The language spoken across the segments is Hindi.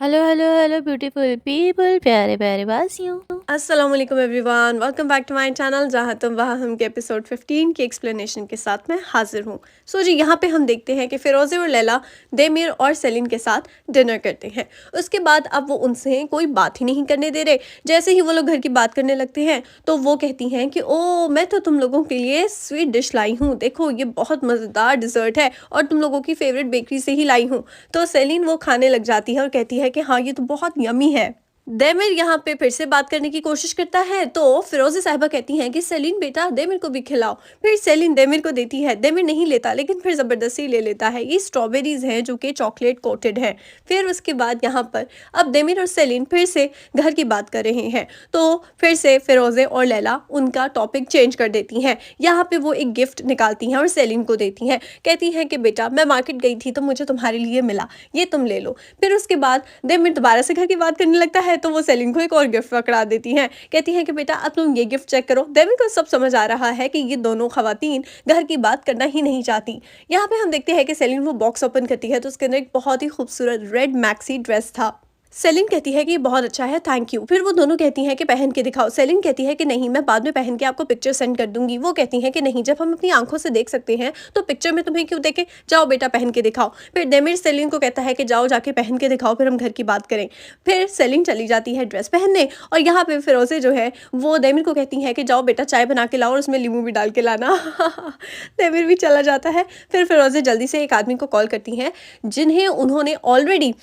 Hello hello hello beautiful people, प्यारे प्यारे वासियों। अस्सलाम वालेकुम everyone, welcome back to my channel जहाँ तुम वहाँ हम के एपिसोड 15 की एक्सप्लेनेशन के साथ मैं हाजिर हूँ। जी यहाँ पे हम देखते हैं कि फिरोज़े और लैला देमिर और सेलिन के साथ डिनर करते हैं। उसके बाद अब वो उनसे कोई बात ही नहीं करने दे रहे। जैसे ही वो लोग घर की बात करने लगते हैं तो वो कहती हैं कि ओ मैं तो तुम लोगों के लिए स्वीट डिश लाई हूँ, देखो ये बहुत मज़ेदार डिज़र्ट है और तुम लोगों की फेवरेट बेकरी से ही लाई हूँ। तो सेलिन वो खाने लग जाती है और कहती है कि हाँ ये तो बहुत यमी है। देमिर यहाँ पे फिर से बात करने की कोशिश करता है तो फिरोज़ी साहिबा कहती हैं कि सेलिन बेटा देमिर को भी खिलाओ। फिर सेलिन देमिर को देती है, देमिर नहीं लेता लेकिन फिर ज़बरदस्ती ले लेता है। ये स्ट्रॉबेरीज हैं जो कि चॉकलेट कोटेड हैं। फिर उसके बाद यहाँ पर अब देमिर और सेलिन फिर से घर की बात कर रहे हैं तो फिर से फिरोज़े और लैला उनका टॉपिक चेंज कर देती हैं। यहाँ पे वो एक गिफ्ट निकालती हैं और सेलिन को देती हैं। कहती हैं कि बेटा मैं मार्केट गई थी तो मुझे तुम्हारे लिए मिला, ये तुम ले लो। फिर उसके बाद देमिर दोबारा से घर की बात करने लगता है तो वो सेलिन को एक और गिफ्ट पकड़ा देती हैं। कहती हैं कि बेटा अब तुम ये गिफ्ट चेक करो। देमिर को सब समझ आ रहा है कि ये दोनों खवातीन घर की बात करना ही नहीं चाहती। यहाँ पे हम देखते हैं कि सेलिन वो बॉक्स ओपन करती है तो उसके अंदर एक बहुत ही खूबसूरत रेड मैक्सी ड्रेस था। सेलिन कहती है कि बहुत अच्छा है, थैंक यू। फिर वो दोनों कहती हैं कि पहन के दिखाओ। सेलिन कहती है कि नहीं मैं बाद में पहन के आपको पिक्चर सेंड कर दूंगी। वो कहती हैं कि नहीं, जब हम अपनी आंखों से देख सकते हैं तो पिक्चर में तुम्हें क्यों देखें, जाओ बेटा पहन के दिखाओ। फिर देमिर सेलिन को कहता है कि जाओ जाके पहन के दिखाओ, फिर हम घर की बात करें। फिर सेलिन चली जाती है ड्रेस पहनने और यहाँ पे फिरोज़े जो है वो देमिर को कहती है कि जाओ बेटा चाय बना के लाओ और उसमें नींबू भी डाल के लाना। देमिर भी चला जाता है। फिर फिरोज़े जल्दी से एक आदमी को कॉल करती हैं जिन्हें उन्होंने ऑलरेडी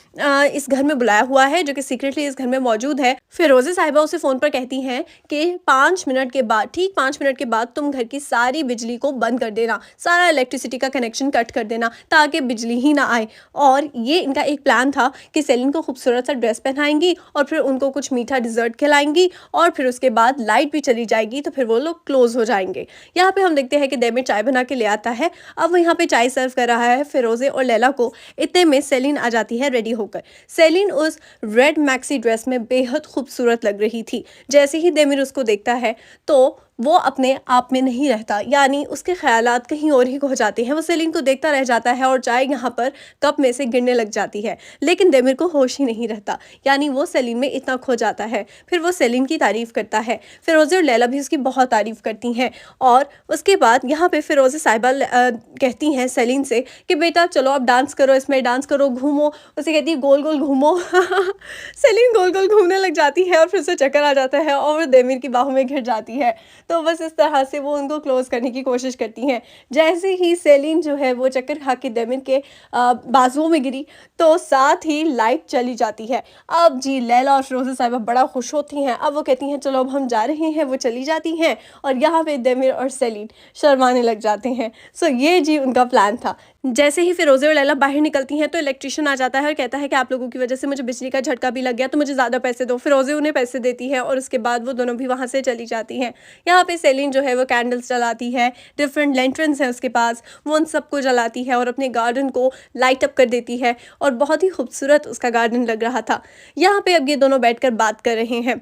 इस घर में बुलाया हुआ है, जो कि सीक्रेटली इस घर में मौजूद है। फिरोज़े साहिबा उसे फ़ोन पर कहती हैं कि 5 मिनट के बाद, ठीक 5 मिनट के बाद तुम घर की सारी बिजली को बंद कर देना, सारा इलेक्ट्रिसिटी का कनेक्शन कट कर देना ताकि बिजली ही ना आए। और ये इनका एक प्लान था कि सेलिन को खूबसूरत सा ड्रेस पहनाएंगी और फिर उनको कुछ मीठा डिज़र्ट खिलाएंगी और फिर उसके बाद लाइट भी चली जाएगी तो फिर वो लोग क्लोज हो जाएंगे। यहाँ पे हम देखते हैं कि देमिर चाय बना के ले आता है। अब वो यहाँ पे चाय सर्व कर रहा है फिरोज़े और लैला को। इतने में सेलिन आ जाती है रेडी होकर। सेलिन उस रेड मैक्सी ड्रेस में बेहद खूबसूरत लग रही थी। जैसे ही देमिर उसको देखता है तो वो अपने आप में नहीं रहता, यानी उसके ख्यालात कहीं और ही खो जाते हैं। वो सेलिन को देखता रह जाता है और चाय यहाँ पर कप में से गिरने लग जाती है, लेकिन देमिर को होश ही नहीं रहता, यानी वो सेलिन में इतना खो जाता है। फिर वो सेलिन की तारीफ़ करता है। फिरोज़े और लैला भी उसकी बहुत तारीफ़ करती हैं और उसके बाद यहाँ पे फिरोज़े साहिबा कहती हैं सेलिन से कि बेटा चलो अब डांस करो, इसमें डांस करो, घूमो। उसे कहती है गोल गोल घूमो। सेलिन गोल गोल घूमने लग जाती है और फिर से चक्कर आ जाता है और वो देमिर की बाहों में घिर जाती है। तो बस इस तरह से वो उनको क्लोज करने की कोशिश करती हैं। जैसे ही सेलिन जो है वो चक्कर खा के देमिर के बाजुओं में गिरी तो साथ ही लाइट चली जाती है। अब जी लैला और फिरोज़ा साहिबा बड़ा खुश होती हैं। अब वो कहती हैं चलो अब हम जा रहे हैं। वो चली जाती हैं और यहाँ पे देमिर और सेलिन शर्माने लग जाते हैं। ये जी उनका प्लान था। जैसे ही फिरोज़े और लैला बाहर निकलती हैं तो इलेक्ट्रिशियन आ जाता है और कहता है कि आप लोगों की वजह से मुझे बिजली का झटका भी लग गया, तो मुझे ज़्यादा पैसे दो। फिरोज़े उन्हें पैसे देती है और उसके बाद वो दोनों भी वहाँ से चली जाती हैं। यहाँ पे सेलिन जो है वो कैंडल्स जलाती है, डिफरेंट लैंटर्न्स हैं उसके पास, वो उन सबको जलाती है और अपने गार्डन को लाइट अप कर देती है और बहुत ही खूबसूरत उसका गार्डन लग रहा था। यहाँ पे अब ये दोनों बैठकर बात कर रहे हैं।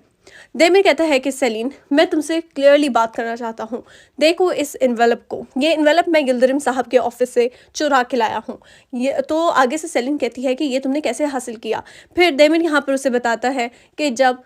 देमिर कहता है कि सेलिन मैं तुमसे क्लियरली बात करना चाहता हूँ, देखो इस इन्वेलप को, ये इन्वेलप मैं यिल्दरिम साहब के ऑफिस से चुरा के लाया हूँ। ये तो आगे से सेलिन कहती है कि ये तुमने कैसे हासिल किया। फिर देमिर यहाँ पर उसे बताता है कि जब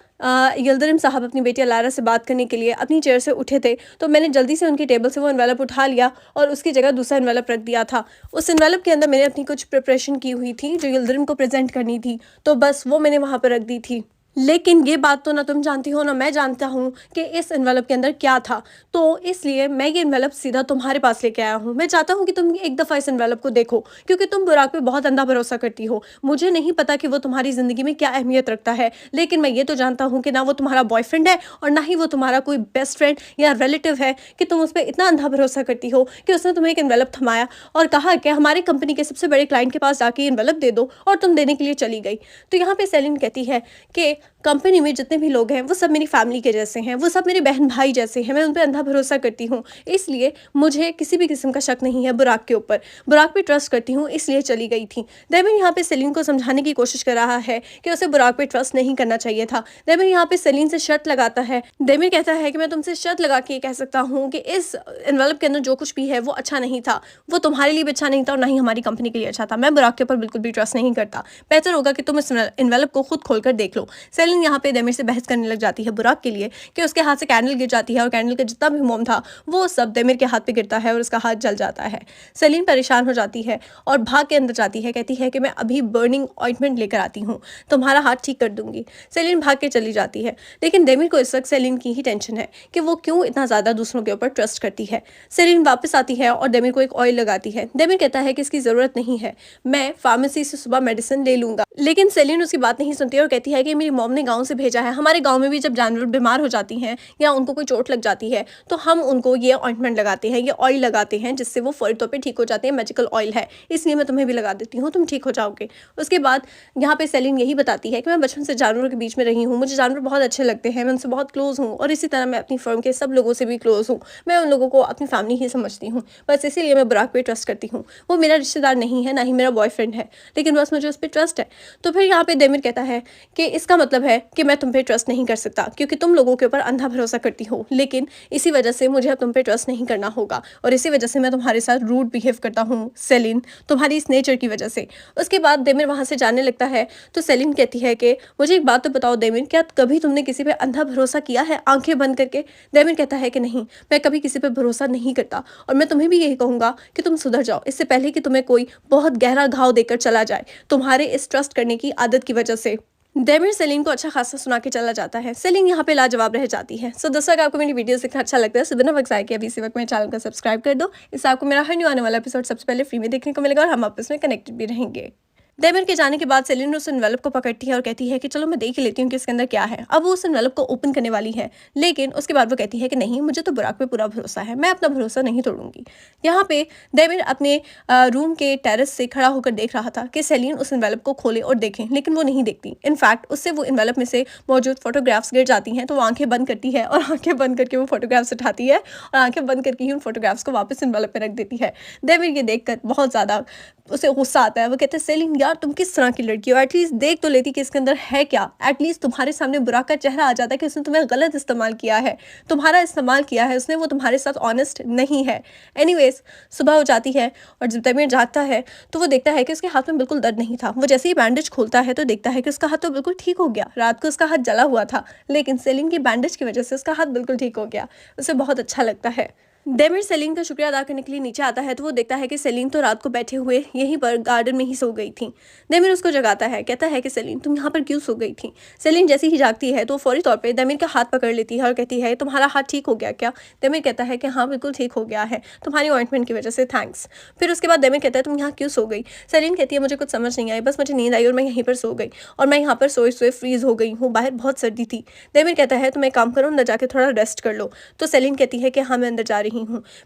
यिल्दरिम साहब अपनी बेटी अलारा से बात करने के लिए अपनी चेयर से उठे थे तो मैंने जल्दी से उनकी टेबल से वो इन्वेलप उठा लिया और उसकी जगह दूसरा इन्वेलप रख दिया था। उस इन्वेलप के अंदर मैंने अपनी कुछ प्रिपरेशन की हुई थी जो यिल्दरिम को प्रेजेंट करनी थी, तो बस वो मैंने वहाँ पर रख दी थी। लेकिन ये बात तो ना तुम जानती हो ना मैं जानता हूँ कि इस एनवेलप के अंदर क्या था, तो इसलिए मैं ये एनवेलप सीधा तुम्हारे पास लेके आया हूँ। मैं चाहता हूँ कि तुम एक दफ़ा इस एनवेलप को देखो, क्योंकि तुम बुराक पे बहुत अंधा भरोसा करती हो। मुझे नहीं पता कि वो तुम्हारी ज़िंदगी में क्या अहमियत रखता है, लेकिन मैं ये तो जानता हूँ कि ना वो तुम्हारा बॉयफ्रेंड है और ना ही वो तुम्हारा कोई बेस्ट फ्रेंड या रिलेटिव है कि तुम उस पर इतना अंधा भरोसा करती हो कि उसने तुम्हें एक एनवेलप थमाया और कहा कि हमारे कंपनी के सबसे बड़े क्लाइंट के पास जाके एनवेलप दे दो, और तुम देने के लिए चली गई। तो यहाँ पर सेलिन कहती है कि कंपनी में जितने भी लोग हैं वो सब मेरी फैमिली के जैसे हैं, वो सब मेरे बहन भाई जैसे हैं, मैं उन पे अंधा भरोसा करती हूँ, इसलिए मुझे किसी भी किस्म का शक नहीं है बुराक के ऊपर, बुराक पे ट्रस्ट करती हूँ, इसलिए चली गई थी। डेमिन यहाँ पे सेलिन को समझाने की कोशिश कर रहा है कि उसे बुराक पे ट्रस्ट नहीं करना चाहिए था। डेमिन यहाँ पे सेलिन से शर्त लगाता है। डेमिन कहता है कि मैं तुमसे शर्त लगा के कह सकता हूँ कि इस एनवेलप के अंदर जो कुछ भी है वो अच्छा नहीं था, वो तुम्हारे लिए भी अच्छा नहीं था और ना ही हमारी कंपनी के लिए अच्छा था। मैं बुराक के ऊपर बिल्कुल भी ट्रस्ट नहीं करता, बेहतर होगा कि तुम इस एनवेलप को खुद खोलकर देख लो। सेलिन यहाँ पे डेमिर से बहस करने लग जाती है बुराक के लिए कि उसके हाथ से कैंडल गिर जाती है और कैंडल का जितना भी मोम था वो सब डेमिर के हाथ पे गिरता है और उसका हाथ जल जाता है। सेलिन परेशान हो जाती है और भाग के अंदर जाती है, कहती है कि मैं अभी बर्निंग ऑइंटमेंट लेकर आती हूँ, तुम्हारा हाथ ठीक कर दूंगी। सेलिन भाग के चली जाती है, लेकिन डेमिर को इस वक्त सेलिन की ही टेंशन है कि वो क्यों इतना ज़्यादा दूसरों के ऊपर ट्रस्ट करती है। सेलिन वापस आती है और डेमिर को एक ऑयल लगाती है। डेमिर कहता है कि इसकी ज़रूरत नहीं है, मैं फार्मेसी से सुबह मेडिसिन ले लूंगा, लेकिन सेलिन उसकी बात नहीं सुनती और कहती है कि मेरी मॉम ने गाँव से भेजा है, हमारे गाँव में भी जब जानवर बीमार हो जाती हैं या उनको कोई चोट लग जाती है तो हम उनको ये ऑइंटमेंट लगाते हैं, ये ऑयल लगाते हैं जिससे वो फौरी तौर पे ठीक हो जाते हैं, मैजिकल ऑयल है, इसलिए मैं तुम्हें भी लगा देती हूँ, तुम ठीक हो जाओगे। उसके बाद यहाँ पे सेलिन यही बताती है कि मैं बचपन से जानवरों के बीच में रही हूँ, मुझे जानवर बहुत अच्छे लगते हैं, मैं उनसे बहुत क्लोज हूँ और इसी तरह मैं अपनी फर्म के सब लोगों से भी क्लोज हूँ, मैं उन लोगों को अपनी फैमिली ही समझती हूँ, बस इसीलिए मैं बुराक पे ट्रस्ट करती हूँ। वो मेरा रिश्तेदार नहीं है, ना ही मेरा बॉयफ्रेंड है, लेकिन बस मुझे उस पर ट्रस्ट है। तो फिर यहाँ पे डेमिर कहता है कि इसका मतलब है कि मैं तुम पे ट्रस्ट नहीं कर सकता क्योंकि तुम लोगों के ऊपर अंधा भरोसा करती हो, लेकिन इसी वजह से मुझे अब तुम पे ट्रस्ट नहीं करना होगा और इसी वजह से मैं तुम्हारे साथ रूड बिहेव करता हूँ सेलिन, तुम्हारी इस नेचर की वजह से। उसके बाद डेमिर वहाँ से जाने लगता है तो सेलिन कहती है कि मुझे एक बात तो बताओ डेमिर, क्या कभी तुमने किसी पे अंधा भरोसा किया है आंखें बंद करके? डेमिर कहता है कि नहीं, मैं कभी किसी पे भरोसा नहीं करता और मैं तुम्हें भी यही कहूँगा कि तुम सुधर जाओ इससे पहले कि तुम्हें कोई बहुत गहरा घाव देकर चला जाए तुम्हारे इस ट्रस्ट करने की आदत की वजह से। डेमिर सेलिन को अच्छा खासा सुना के चला जाता है। सेलिन यहाँ पे लाजवाब रह जाती है। सो दोस्तों, अगर आपको मेरी वीडियोस देखना अच्छा लगता है तो बिना वक्त कि अभी इसी वक्त मेरे चैनल को सब्सक्राइब कर दो, इससे आपको मेरा हर न्यू आने वाला एपिसोड सबसे पहले फ्री में देखने को मिलेगा और हम आपस में कनेक्टेड भी रहेंगे। डेमिर के जाने के बाद सेलिन उस एनवेलप को पकड़ती है और कहती है कि चलो मैं देख ही लेती हूँ कि इसके अंदर क्या है। अब वो उस एनवेलप को ओपन करने वाली है, लेकिन उसके बाद वो कहती है कि नहीं, मुझे तो बुराक पे पूरा भरोसा है, मैं अपना भरोसा नहीं तोड़ूंगी। यहाँ पे डेमिर अपने रूम के टेरेस से खड़ा होकर देख रहा था कि सेलिन उस एनवेलप को खोले और देखें, लेकिन वो नहीं देखती। इनफैक्ट उससे वो एनवेलप में से मौजूद फोटोग्राफ्स गिर जाती हैं तो वो आंखें बंद करती है और आंखें बंद करके वो फोटोग्राफ्स उठाती है और आंखें बंद करके ही उन फोटोग्राफ्स को वापस एनवेलप में रख देती है। डेमिर ये देखकर बहुत ज़्यादा उसे गुस्सा आता है। वो कहते हैं सेलिन यार, तुम किस तरह की लड़की हो, एटलीस्ट देख तो लेती कि इसके अंदर है क्या, एटलीस्ट तुम्हारे सामने बुराक का चेहरा आ जाता है कि उसने तुम्हें गलत इस्तेमाल किया है, तुम्हारा इस्तेमाल किया है उसने, वो तुम्हारे साथ ऑनेस्ट नहीं है। एनीवेज, सुबह हो जाती है और जब डेमिर जागता है तो वो देखता है कि उसके हाथ में बिल्कुल दर्द नहीं था। वो जैसे ही बैंडेज खोलता है तो देखता है कि उसका हाथ तो बिल्कुल ठीक हो गया। रात को उसका हाथ जला हुआ था, लेकिन सेलिन की बैंडेज की वजह से उसका हाथ बिल्कुल ठीक हो गया। उसे बहुत अच्छा लगता है। डेमिर सेलिन का शुक्रिया अदा करने के लिए नीचे आता है तो वो देखता है कि सेलिन तो रात को बैठे हुए यहीं पर गार्डन में ही सो गई थी। डेमिर उसको जगाता है, कहता है कि सेलिन तुम यहाँ पर क्यों सो गई थी? सेलिन जैसे ही जागती है तो फौरी तौर पे डेमिर का हाथ पकड़ लेती है और कहती है तुम्हारा हाथ ठीक हो गया क्या? डेमिर कहता है कि हाँ बिल्कुल ठीक हो गया है, तुम्हारी ऑइंटमेंट की वजह से थैंक्स। फिर उसके बाद डेमिर कहता है तुम यहाँ क्यों सो गई? सेलिन कहती है मुझे कुछ समझ नहीं आई, बस मुझे नींद आई और मैं यहीं पर सो गई और मैं यहाँ पर सोए सोए फ्रीज हो गई हूँ, बाहर बहुत सर्दी थी। डेमिर कहता है तुम एक काम करो, अंदर जाके थोड़ा रेस्ट कर लो। तो सेलिन कहती है कि हाँ मैं अंदर जा रही हूँ।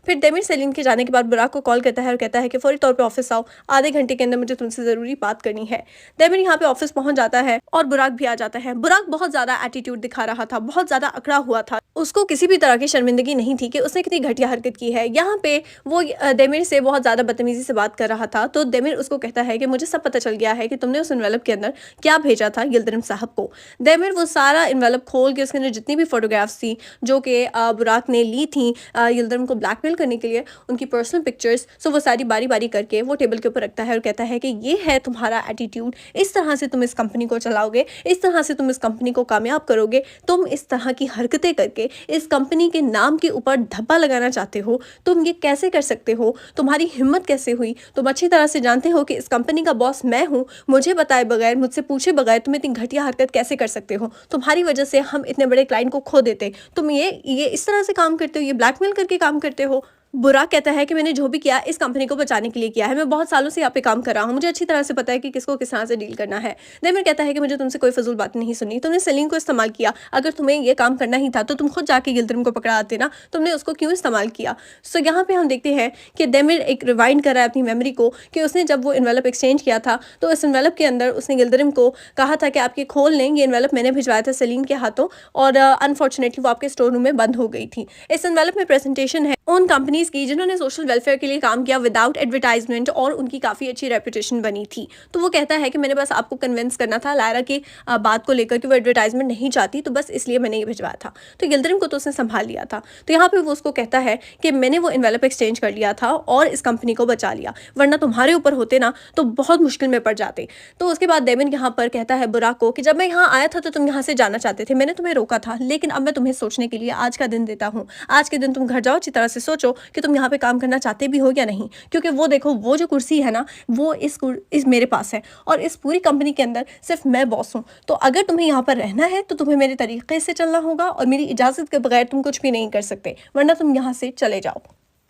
फिर डेमिर सेलिन के जाने के बाद बुराक को कॉल करता है और कहता है कि फौरी तौर पे ऑफिस आओ, आधे घंटे के अंदर मुझे तुमसे ज़रूरी बात करनी है। डेमिर यहाँ पे ऑफिस पहुंच जाता है और बुराक भी आ जाता है। बुराक बहुत ज़्यादा एटीट्यूड दिखा रहा था, बहुत ज़्यादा अकड़ा हुआ था, उसको किसी भी तरह की शर्मिंदगी नहीं थी कि उसने कितनी घटिया हरकत की है। यहाँ पे वो डेमिर से बहुत ज़्यादा बदतमीजी से बात कर रहा था तो डेमिर उसको कहता है कि मुझे सब पता चल गया है कि तुमने उस एनवेलप के अंदर क्या भेजा था यिल्दिरिम साहब को। डेमिर वो सारा एनवेलप खोल के उसके अंदर जितनी भी फोटोग्राफ्स थी जो कि बुराक ने ली थी यिल्दिरिम को ब्लैकमेल करने के लिए, उनकी पर्सनल पिक्चर्स, सो वो सारी बारी बारी करके वो टेबल के ऊपर रखता है और कहता है कि ये है तुम्हारा एटीट्यूड, इस तरह से तुम इस कंपनी को चलाओगे, इस तरह से तुम इस कंपनी को कामयाब करोगे, तुम इस तरह की हरकतें करके इस कंपनी के नाम के ऊपर धब्बा लगाना चाहते हो, तुम ये कैसे कर सकते हो, तुम्हारी हिम्मत कैसे हुई? तुम अच्छी तरह से जानते हो कि इस कंपनी का बॉस मैं हूँ, मुझे बताए बगैर, मुझसे पूछे बगैर तुम इतनी घटिया हरकत कैसे कर सकते हो? तुम्हारी वजह से हम इतने बड़े क्लाइंट को खो देते, तुम ये इस तरह से काम करते हो, ये ब्लैकमेल करके काम करते हो। बुरा कहता है कि मैंने जो भी किया इस कंपनी को बचाने के लिए किया है, मैं बहुत सालों से यहाँ पे काम कर रहा हूँ, मुझे अच्छी तरह से पता है कि किसको किस तरह से डील करना है। देमिर कहता है कि मुझे तुमसे कोई फजूल बात नहीं सुननी, तुमने सेलिन को इस्तेमाल किया, अगर तुम्हें ये काम करना ही था तो तुम खुद जाके गिल्दरिम को पकड़ा आते ना, तुमने उसको क्यों इस्तेमाल किया। सो यहाँ पे हम देखते हैं कि देमिर एक रिवाइंड कर रहा है अपनी मेमोरी को कि उसने जब वो इन्वेलप एक्सचेंज किया था तो इस इन्वेलप के अंदर उसने गिल्दरिम को कहा था कि आपके खोल लें, ये इन्वेलप मैंने भिजवाया था सेलिन के हाथों और अनफॉर्चुनेटली वो आपके स्टोर रूम में बंद हो गई थी। इस इन्वेलप में प्रेजेंटेशन है उन कंपनीज की जिन्होंने सोशल वेलफेयर के लिए काम किया विदाउट एडवर्टाइजमेंट और उनकी काफ़ी अच्छी रेपुटेशन बनी थी। तो वो कहता है कि मैंने बस आपको कन्विंस करना था लायरा की बात को लेकर कि वो एडवर्टाइजमेंट नहीं चाहती, तो बस इसलिए मैंने ये भिजवाया था। तो गिल्दरिम को तो उसने संभाल लिया था। तो यहाँ पे वो उसको कहता है कि मैंने वो इन्वेलप एक्सचेंज कर लिया था और इस कंपनी को बचा लिया, वरना तुम्हारे ऊपर होते ना तो बहुत मुश्किल में पड़ जाते। तो उसके बाद देमिन यहाँ पर कहता है बुरा को कि जब मैं यहाँ आया था तो तुम यहाँ से जाना चाहते थे, मैंने तुम्हें रोका था, लेकिन अब मैं तुम्हें सोचने के लिए आज का दिन देता हूँ। आज के दिन तुम घर जाओ, अच्छी तरह से सोचो कि तुम यहाँ पे काम करना चाहते भी हो या नहीं, क्योंकि वो देखो वो जो कुर्सी है ना वो इस मेरे पास है और इस पूरी कंपनी के अंदर सिर्फ मैं बॉस हूँ। तो अगर तुम्हें यहाँ पर रहना है तो तुम्हें मेरे तरीके से चलना होगा और मेरी इजाज़त के बगैर तुम कुछ भी नहीं कर सकते, वरना तुम यहाँ से चले जाओ।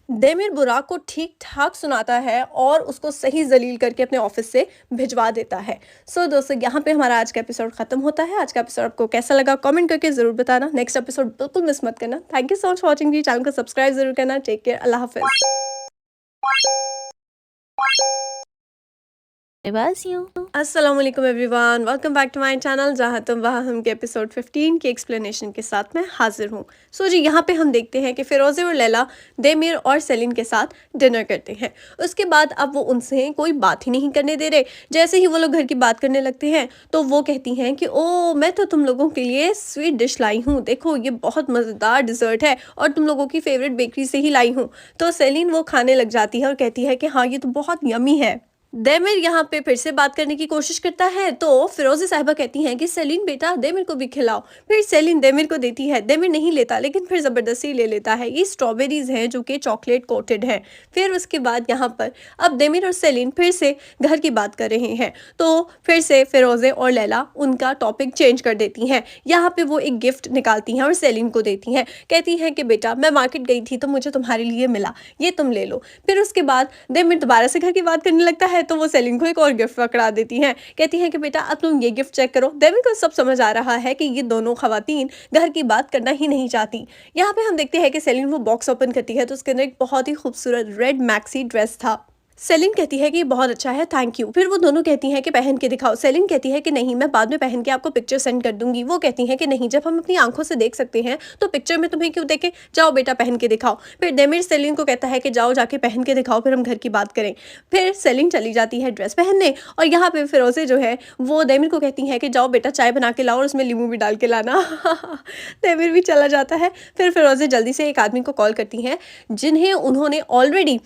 देमिर बुराक को ठीक ठाक सुनाता है और उसको सही जलील करके अपने ऑफिस से भिजवा देता है। सो दोस्तों यहाँ पे हमारा आज का एपिसोड खत्म होता है। आज का एपिसोड आपको कैसा लगा कमेंट करके जरूर बताना। नेक्स्ट एपिसोड बिल्कुल मिस मत करना। Thank you so much for watching. जी चैनल को सब्सक्राइब जरूर करना। टेक केयर, अल्लाह हाफिज। वासियों। अस्सलाम वालेकुम everyone, welcome back to my channel जहाँ तुम वहाँ हम के एपिसोड 15 की एक्सप्लेनेशन के साथ मैं हाजिर हूँ। सो जी यहाँ पे हम देखते हैं कि फिरोज़े और लैला देमिर और सेलिन के साथ डिनर करते हैं। उसके बाद अब वो उनसे कोई बात ही नहीं करने दे रहे। जैसे ही वो लोग घर की बात करने लगते हैं तो वो कहती हैं कि ओ मैं तो तुम लोगों के लिए स्वीट डिश लाई हूँ, देखो ये बहुत मज़ेदार डिज़र्ट है और तुम लोगों की फेवरेट बेकरी से ही लाई हूँ। तो सेलिन वो खाने लग जाती है और कहती है कि हाँ ये तो बहुत यमी है। देमिर यहाँ पे फिर से बात करने की कोशिश करता है तो फिरोज़े साहिबा कहती हैं कि सेलिन बेटा देमिर को भी खिलाओ। फिर सेलिन देमिर को देती है, देमिर नहीं लेता लेकिन फिर ज़बरदस्ती ले लेता है। ये स्ट्रॉबेरीज़ हैं जो कि चॉकलेट कोटेड है। फिर उसके बाद यहाँ पर अब देमिर और सेलिन फिर से घर की बात कर रहे हैं तो फिर से फिरोज़े और लैला उनका टॉपिक चेंज कर देती हैं। यहाँ पर वो एक गिफ्ट निकालती हैं और सेलिन को देती हैं। कहती हैं कि बेटा मैं मार्केट गई थी तो मुझे तुम्हारे लिए मिला, ये तुम ले लो। फिर उसके बाद देमिर दोबारा से घर की बात करने लगता है तो वो सेलिन को एक और गिफ्ट पकड़ा देती हैं। कहती हैं कि बेटा अब तुम ये गिफ्ट चेक करो। देमिर को सब समझ आ रहा है कि ये दोनों खवातीन घर की बात करना ही नहीं चाहती। यहाँ पे हम देखते हैं कि सेलिन वो बॉक्स ओपन करती है तो उसके अंदर एक बहुत ही खूबसूरत रेड मैक्सी ड्रेस था। सेलिन कहती है कि ये बहुत अच्छा है, थैंक यू। फिर वो दोनों कहती हैं कि पहन के दिखाओ। सेलिन कहती है कि नहीं मैं बाद में पहन के आपको पिक्चर सेंड कर दूंगी। वो कहती हैं कि नहीं, जब हम अपनी आंखों से देख सकते हैं तो पिक्चर में तुम्हें क्यों देखें, जाओ बेटा पहन के दिखाओ। फिर देमिर सेलिन को कहता है कि जाओ जाके पहन के दिखाओ, फिर हम घर की बात करें। फिर सेलिन चली जाती है ड्रेस पहनने और यहाँ पे फिरोज़े जो है वो देमिर को कहती हैं कि जाओ बेटा चाय बना के लाओ और उसमें नींबू भी डाल के लाना। देमिर भी चला जाता है। फिर फिरोज़े जल्दी से एक आदमी को कॉल करती हैं जिन्हें उन्होंने ऑलरेडी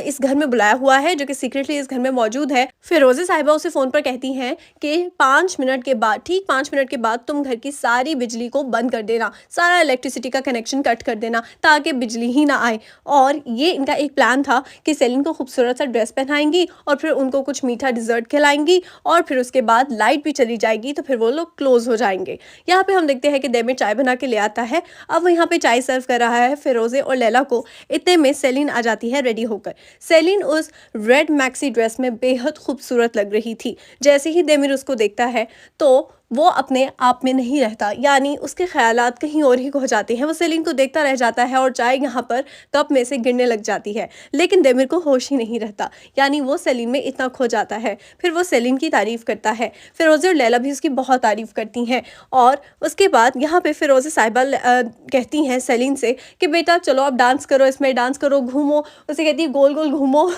इस घर में बुलाया हुआ है, जो कि सीक्रेटली इस घर में मौजूद है। फिरोज़े साहिबा उसे फ़ोन पर कहती हैं कि 5 मिनट के बाद, ठीक 5 मिनट के बाद तुम घर की सारी बिजली को बंद कर देना, सारा इलेक्ट्रिसिटी का कनेक्शन कट कर देना ताकि बिजली ही ना आए। और ये इनका एक प्लान था कि सेलिन को खूबसूरत सा ड्रेस पहनाएंगी और फिर उनको कुछ मीठा डिज़र्ट खिलाएंगी और फिर उसके बाद लाइट भी चली जाएगी तो फिर वो लोग क्लोज़ हो जाएंगे। यहाँ पे हम देखते हैं कि देमिर चाय बना के ले आता है। अब वो यहाँ पे चाय सर्व कर रहा है फिरोज़े और लैला को। इतने में सेलिन आ जाती है रेडी होकर। सेलिन उस रेड मैक्सी ड्रेस में बेहद खूबसूरत लग रही थी। जैसे ही देमिर उसको देखता है तो वो अपने आप में नहीं रहता, यानी उसके ख्यालात कहीं और ही खो जाते हैं। वो सेलिन को देखता रह जाता है और चाय यहाँ पर कप में से गिरने लग जाती है, लेकिन देमिर को होश ही नहीं रहता, यानी वो सेलिन में इतना खो जाता है। फिर वो सेलिन की तारीफ़ करता है। फिरोज़े और लैला भी उसकी बहुत तारीफ़ करती हैं और उसके बाद यहाँ पे फिरोज़े साहिबा कहती हैं सेलिन से कि बेटा चलो अब डांस करो, इसमें डांस करो, घूमो। उसे कहती है गोल गोल घूमो।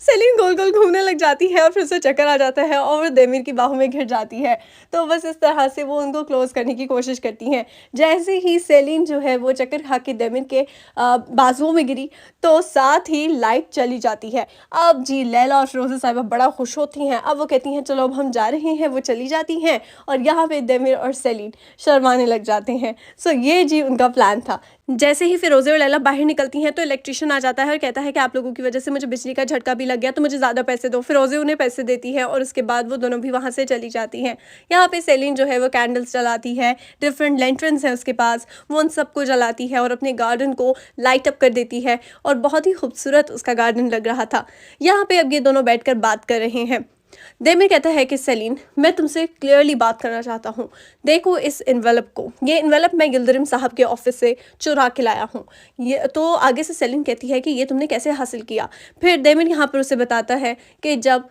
सेलिन गोल गोल घूमने लग जाती है और फिर उसे चक्कर आ जाता है और वो देमिर की बाहों में घिर जाती है। तो बस इस तरह से वो उनको क्लोज़ करने की कोशिश करती हैं। जैसे ही सेलिन जो है वो चक्कर खा के देमिर के बाजुओं में गिरी तो साथ ही लाइट चली जाती है। अब जी लैला और फिरोज़े साहिबा बड़ा खुश होती हैं। अब वो कहती हैं चलो अब हम जा रहे हैं। वो चली जाती हैं और यहाँ पे देमिर और सेलिन शर्माने लग जाते हैं। सो ये जी उनका प्लान था। जैसे ही फिरोज़े और लैला बाहर निकलती हैं तो इलेक्ट्रिशियन आ जाता है और कहता है कि आप लोगों की वजह से मुझे बिजली का झटका भी लग गया, तो मुझे ज़्यादा पैसे दो। फिरोज़े उन्हें पैसे देती है और उसके बाद वो दोनों भी वहाँ से चली जाती हैं। यहाँ पे सेलिन जो है वो कैंडल्स जलाती है, डिफरेंट लैंटर्न्स हैं उसके पास, वो उन सबको जलाती है और अपने गार्डन को लाइट अप कर देती है और बहुत ही खूबसूरत उसका गार्डन लग रहा था। यहाँ पे अब ये दोनों बैठकर बात कर रहे हैं। देमिर कहता है कि सेलिन, मैं तुमसे क्लियरली बात करना चाहता हूँ। देखो इस इन्वेलप को, ये इन्वेलप मैं यिल्दरिम साहब के ऑफिस से चुरा के लाया हूँ। ये तो आगे से सेलिन कहती है कि ये तुमने कैसे हासिल किया। फिर देमिर यहाँ पर उसे बताता है कि जब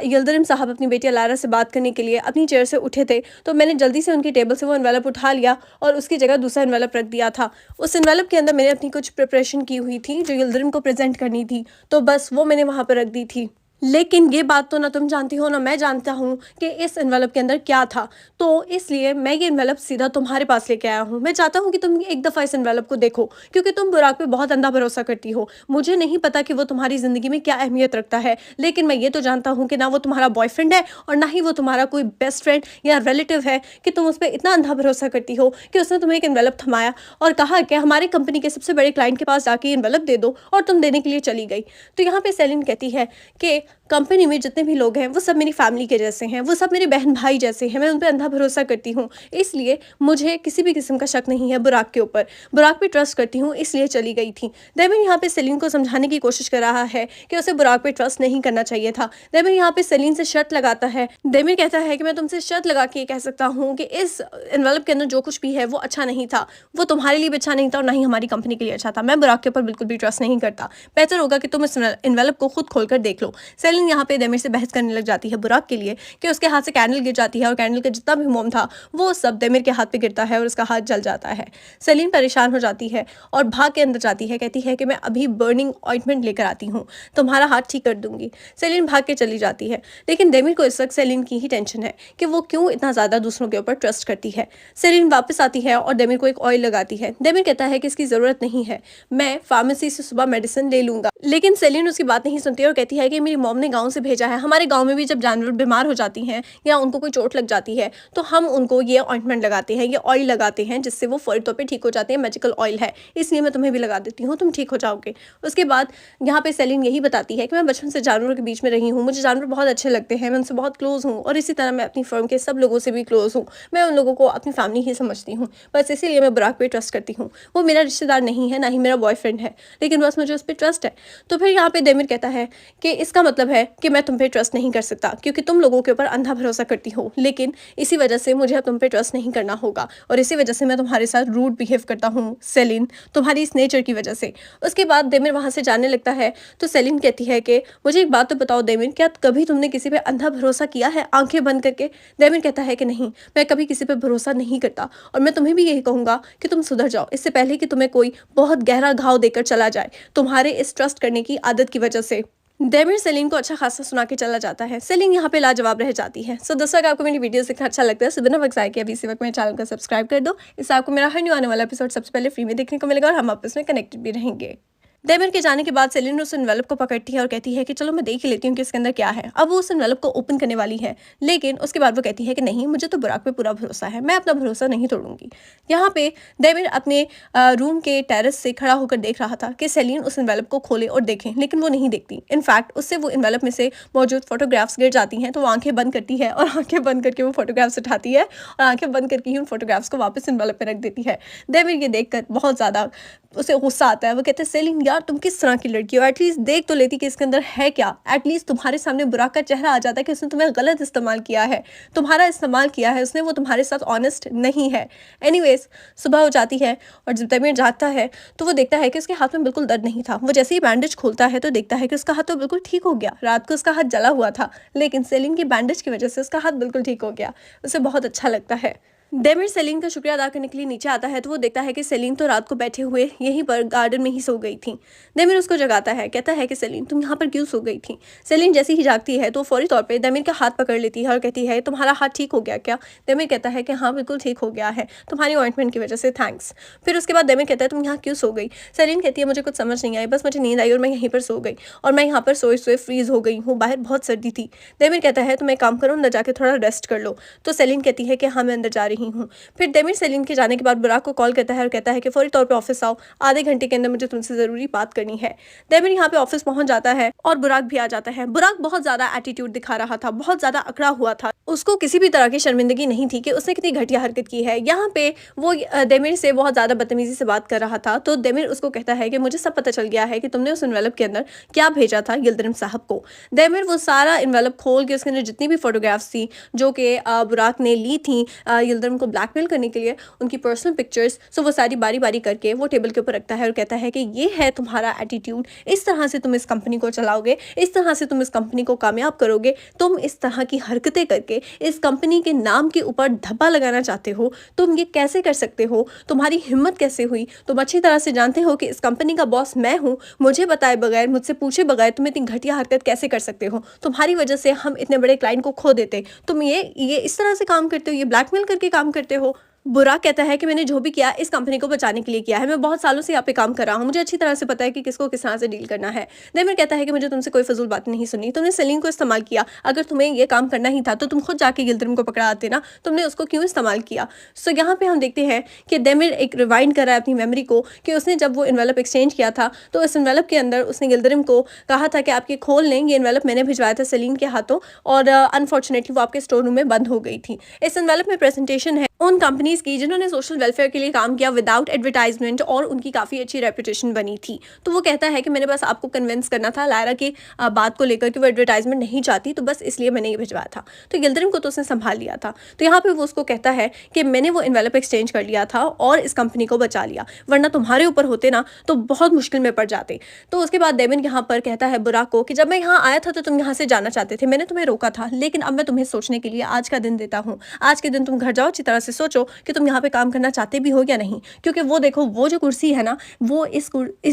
यिल्दरिम साहब अपनी बेटी अलारा से बात करने के लिए अपनी चेयर से उठे थे तो मैंने जल्दी से उनकी टेबल से वो इन्वेलप उठा लिया और उसकी जगह दूसरा इन्वेलप रख दिया था। उस इन्वेलप के अंदर मैंने अपनी कुछ प्रिपरेशन की हुई थी जो यिल्दरिम को प्रेजेंट करनी थी, तो बस वो मैंने वहाँ पर रख दी थी। लेकिन ये बात तो ना तुम जानती हो ना मैं जानता हूँ कि इस एनवेलप के अंदर क्या था, तो इसलिए मैं ये एनवेलप सीधा तुम्हारे पास लेके आया हूँ। मैं चाहता हूँ कि तुम एक दफ़ा इस एनवेलप को देखो, क्योंकि तुम बुराक पे बहुत अंधा भरोसा करती हो। मुझे नहीं पता कि वो तुम्हारी ज़िंदगी में क्या अहमियत रखता है, लेकिन मैं ये तो जानता हूँ कि ना वो तुम्हारा बॉयफ्रेंड है और ना ही वो तुम्हारा कोई बेस्ट फ्रेंड या रिलेटिव है कि तुम उस पर इतना अंधा भरोसा करती हो कि उसने तुम्हें एक एनवेलप थमाया और कहा कि हमारे कंपनी के सबसे बड़े क्लाइंट के पास जाके एनवेलप दे दो, और तुम देने के लिए चली गई। तो यहाँ पे सेलिन कहती है कि कंपनी में जितने भी लोग हैं वो सब मेरी फैमिली के जैसे हैं, वो सब मेरे बहन भाई जैसे हैं, मैं उन पर अंधा भरोसा करती हूँ, इसलिए मुझे किसी भी किस्म का शक नहीं है बुराक के ऊपर, बुराक पे ट्रस्ट करती हूँ, इसलिए चली गई थी। देमिर यहाँ पे सेलिन को समझाने की कोशिश कर रहा है कि उसे बुराक पे ट्रस्ट नहीं करना चाहिए था। देमिर यहाँ पे सेलिन से शर्त लगाता है। देमिर कहता है कि मैं तुमसे शर्त लगा के कह सकता हूँ कि इस एनवेलप के अंदर जो कुछ भी है वो अच्छा नहीं था, वो तुम्हारे लिए भी अच्छा नहीं था और ना ही हमारी कंपनी के लिए अच्छा था। मैं बुराक के ऊपर बिल्कुल भी ट्रस्ट नहीं करता, बेहतर होगा कि तुम इस एनवेलप को खुद खोल कर देख लो। सेलिन यहाँ पे देमिर से बहस करने लग जाती है बुराक के लिए कि उसके हाथ से कैंडल गिर जाती है और कैंडल का जितना भी मोम था वो सब देमिर के हाथ पे गिरता है और उसका हाथ जल जाता है। सेलिन परेशान हो जाती है और भाग के अंदर जाती है, कहती है कि मैं अभी बर्निंग ऑइंटमेंट लेकर आती हूँ, तुम्हारा हाथ ठीक कर दूंगी। सेलिन भाग के चली जाती है, लेकिन देमिर को इस वक्त सेलिन की ही टेंशन है कि वो क्यों इतना ज़्यादा दूसरों के ऊपर ट्रस्ट करती है। सेलिन वापस आती है और देमिर को एक ऑयल लगाती है। देमिर कहता है कि इसकी ज़रूरत नहीं है, मैं फार्मेसी से सुबह मेडिसिन ले लूँगा, लेकिन सेलिन उसकी बात नहीं सुनती और कहती है कि मेरी मॉम ने गाँव से भेजा है। हमारे गाँव में भी जब जानवर बीमार हो जाती हैं या उनको कोई चोट लग जाती है तो हम उनको ये ऑइंटमेंट लगाते हैं, ये ऑयल लगाते हैं, जिससे वो फौरी तौर पे ठीक हो जाते हैं। मैजिकल ऑयल है, इसलिए मैं तुम्हें भी लगा देती हूँ, तुम ठीक हो जाओगे। उसके बाद यहाँ पे सेलिन यही बताती है कि मैं बचपन से जानवरों के बीच में रही हूँ, मुझे जानवर बहुत अच्छे लगते हैं, मैं उनसे बहुत क्लोज हूँ और इसी तरह मैं अपनी फर्म के सब लोगों से भी क्लोज हूँ। मैं उन लोगों को अपनी फैमिली ही समझती हूँ, बस इसीलिए मैं बुराक पे ट्रस्ट करती हूँ। वो मेरा रिश्तेदार नहीं है, ना ही मेरा बॉयफ्रेंड है, लेकिन बस मुझे उस पर ट्रस्ट है। तो फिर यहाँ पे देमिर कहता है कि इसका मतलब है कि मैं तुम पे ट्रस्ट नहीं कर सकता, क्योंकि तुम लोगों के ऊपर अंधा भरोसा करती हो, लेकिन इसी वजह से मुझे अब तुम पे ट्रस्ट नहीं करना होगा और इसी वजह से मैं तुम्हारे साथ रूड बिहेव करता हूँ सेलिन, तुम्हारी इस नेचर की वजह से। उसके बाद देमिर वहाँ से जाने लगता है तो सेलिन कहती है कि मुझे एक बात तो बताओ देमिर, क्या कभी तुमने किसी पे अंधा भरोसा किया है आंखें बंद करके? देमिर कहता है कि नहीं, मैं कभी किसी पे भरोसा नहीं करता और मैं तुम्हें भी यही कहूँगा कि तुम सुधर जाओ, इससे पहले कि तुम्हें कोई बहुत गहरा घाव देकर चला जाए तुम्हारे इस ट्रस्ट करने की आदत की वजह से। देमिर सेलिन को अच्छा खासा सुना के चला जाता है। सेलिन यहाँ पे लाजवाब रह जाती है। सो दोस्तों, अगर आपको मेरी वीडियो देखना अच्छा लगता है तो बिना वक्त कि अभी इसी वक्त मेरे चैनल को सब्सक्राइब कर दो, इससे आपको मेरा हर न्यू आने वाला एपिसोड सबसे पहले फ्री में देखने को मिलेगा और हम आपस में कनेक्टेड भी रहेंगे। देमिर के जाने के बाद सेलिन उस एनवेलप को पकड़ती है और कहती है कि चलो मैं देख ही लेती हूँ कि इसके अंदर क्या है। अब वो उस एनवेलप को ओपन करने वाली है, लेकिन उसके बाद वो कहती है कि नहीं, मुझे तो बुराक पे पूरा भरोसा है, मैं अपना भरोसा नहीं तोड़ूंगी। यहाँ पे देमिर अपने रूम के टेरेस से खड़ा होकर देख रहा था कि सेलिन उस एनवेलप को खोले और देखें, लेकिन वो नहीं देखती। इनफैक्ट उससे वो एनवेलप में से मौजूद फोटोग्राफ्स गिर जाती हैं तो वो आंखें बंद करती है और आंखें बंद करके वो फोटोग्राफ्स उठाती है और आंखें बंद करके ही उन फोटोग्राफ्स को वापस एनवेलप में रख देती है। देमिर ये देखकर बहुत ज़्यादा उसे गुस्सा आता है। वो कहते हैं सेलिन यार, तुम किस तरह की लड़की हो, एटलीस्ट देख तो लेती कि इसके अंदर है क्या। एटलीस्ट तुम्हारे सामने बुराक का चेहरा आ जाता है कि उसने तुम्हें गलत इस्तेमाल किया है, तुम्हारा इस्तेमाल किया है उसने, वो तुम्हारे साथ ऑनेस्ट नहीं है। एनीवेज, सुबह हो जाती है और जब देमिर जागता है तो वो देखता है कि उसके हाथ में बिल्कुल दर्द नहीं था। वो जैसे ही बैंडेज खोलता है तो देखता है कि उसका हाथ तो बिल्कुल ठीक हो गया। रात को उसका हाथ जला हुआ था, लेकिन सेलिन की बैंडेज की वजह से उसका हाथ बिल्कुल ठीक हो गया। उसे बहुत अच्छा लगता है। देमिर सेलिन का शुक्रिया अदा करने के लिए नीचे आता है तो वो देखता है कि सेलिन तो रात को बैठे हुए यहीं पर गार्डन में ही सो गई थी। देमिर उसको जगाता है, कहता है कि सेलिन तुम यहाँ पर क्यों सो गई थी। सेलिन जैसे ही जागती है तो फौरी तौर पे देमिर का हाथ पकड़ लेती है और कहती है तुम्हारा हाथ ठीक हो गया क्या। देमिर कहता है कि हाँ बिल्कुल ठीक हो गया है, तुम्हारी ऑइंटमेंट की वजह से थैंक्स। फिर उसके बाद देमिर कहता है तुम यहाँ क्यों सो गई। सेलिन कहती है मुझे कुछ समझ नहीं आई, बस मुझे नींद आई और मैं यहीं पर सो गई और मैं यहाँ पर सोए सोए फ्रीज हो गई हूँ, बाहर बहुत सर्दी थी। देमिर कहता है तुम एक काम करो, अंदर जाके थोड़ा रेस्ट कर लो। तो सेलिन कहती है कि हाँ मैं अंदर जा रही नहीं हूँ। फिर देमिर सेलिन के जाने के बाद बुराक को कॉल करता है और कहता है कि फौरी तौर पे ऑफिस आओ, आधे घंटे के अंदर मुझे तुमसे ज़रूरी बात करनी है। देमिर यहाँ पे ऑफिस पहुंच जाता है और बुराक भी आ जाता है। बुराक बहुत ज़्यादा एटीट्यूड दिखा रहा था, बहुत ज़्यादा अकड़ा हुआ था। उसको किसी भी तरह की शर्मिंदगी नहीं थी कि उसने कितनी घटिया हरकत की है। यहाँ पे वो देमिर से बहुत ज़्यादा बदतमीजी से बात कर रहा था। तो देमिर उसको कहता है कि मुझे सब पता चल गया है कि तुमने उस एनवेलप के अंदर क्या भेजा था यिल्दिरिम साहब को। देमिर वो सारा एनवेलप खोल के उसके अंदर जितनी भी फोटोग्राफ्स थी जो कि बुराक ने ली थी यिल्दिरिम को ब्लैकमेल करने के लिए, उनकी पर्सनल पिक्चर्स, सो वो सारी बारी बारी करके वो टेबल के ऊपर रखता है और कहता है कि ये है तुम्हारा एटीट्यूड, इस तरह से तुम इस कंपनी को चलाओगे, इस तरह से तुम इस कंपनी को कामयाब करोगे, तुम इस तरह की हरकतें करके इस कंपनी के नाम के ऊपर धब्बा लगाना चाहते हो, तुम ये कैसे कर सकते हो, तुम्हारी हिम्मत कैसे हुई, तुम अच्छी तरह से जानते हो कि इस कंपनी का बॉस मैं हूँ, मुझे बताए बगैर, मुझसे पूछे बगैर तुम इतनी घटिया हरकत कैसे कर सकते हो, तुम्हारी वजह से हम इतने बड़े क्लाइंट को खो देते, तुम ये इस तरह से काम करते हो, ये ब्लैकमेल करके काम करते हो। बुराक कहता है कि मैंने जो भी किया इस कंपनी को बचाने के लिए किया है, मैं बहुत सालों से यहाँ पे काम कर रहा हूँ, मुझे अच्छी तरह से पता है कि किसको किस तरह से डील करना है। देमिर कहता है कि मुझे तुमसे कोई फजूल बात नहीं सुनी, तुमने सेलिन को इस्तेमाल किया, अगर तुम्हें ये काम करना ही था तो तुम खुद जाके यिल्दिरिम को पकड़ा आते ना, तुमने उसको क्यों इस्तेमाल किया। सो यहाँ पे हम देखते हैं कि देमिर एक रिवाइंड कर रहा है अपनी मेमोरी को कि उसने जब वो एनवेलप एक्सचेंज किया था तो इस एनवेलप के अंदर उसने यिल्दिरिम को कहा था कि आप ये खोल लें, ये एनवेलप मैंने भिजवाया था सेलिन के हाथों और अनफॉर्चुनेटली वो आपके स्टोर रूम में बंद हो गई थी। इस एनवेलप में प्रेजेंटेशन है उन कंपनीज की जिन्होंने सोशल वेलफेयर के लिए काम किया विदाउट एडवर्टाइजमेंट और उनकी काफ़ी अच्छी रेपुटेशन बनी थी। तो वो कहता है कि मैंने बस आपको कन्विंस करना था लायरा की बात को लेकर कि वो एडवर्टाइजमेंट नहीं चाहती, तो बस इसलिए मैंने ये भिजवाया था। तो यिल्दिरिम को तो उसने संभाल लिया था। तो यहाँ पे वो उसको कहता है कि मैंने वो एनवेलप एक्सचेंज कर लिया था और इस कंपनी को बचा लिया, वरना तुम्हारे ऊपर होते ना तो बहुत मुश्किल में पड़ जाते। तो उसके बाद देमिर यहाँ पर कहता है बुराक को कि जब मैं यहाँ आया था तो तुम यहाँ से जाना चाहते थे, मैंने तुम्हें रोका था, लेकिन अब मैं तुम्हें सोचने के लिए आज का दिन देता हूँ। आज के दिन तुम घर जाओ, अच्छी तरह से सोचो कि तुम यहाँ पे काम करना चाहते भी हो या नहीं, क्योंकि वो देखो वो जो कुर्सी है ना वो इस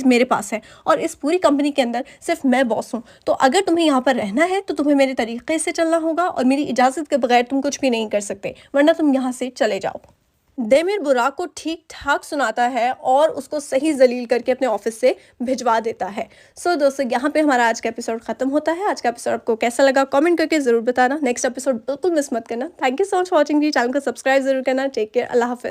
मेरे पास है और इस पूरी कंपनी के अंदर सिर्फ मैं बॉस हूँ। तो अगर तुम्हें यहाँ पर रहना है तो तुम्हें मेरे तरीके से चलना होगा और मेरी इजाज़त के बगैर तुम कुछ भी नहीं कर सकते, वरना तुम यहाँ से चले जाओ। देमिर बुराक को ठीक ठाक सुनाता है और उसको सही जलील करके अपने ऑफिस से भिजवा देता है। सो दोस्तों यहाँ पे हमारा आज का एपिसोड खत्म होता है। आज का एपिसोड आपको कैसा लगा कमेंट करके ज़रूर बताना। नेक्स्ट एपिसोड बिल्कुल मिस मत करना। Thank you so much for watching, channel को सब्सक्राइब जरूर करना। टेक केयर, अल्लाह हाफिज़।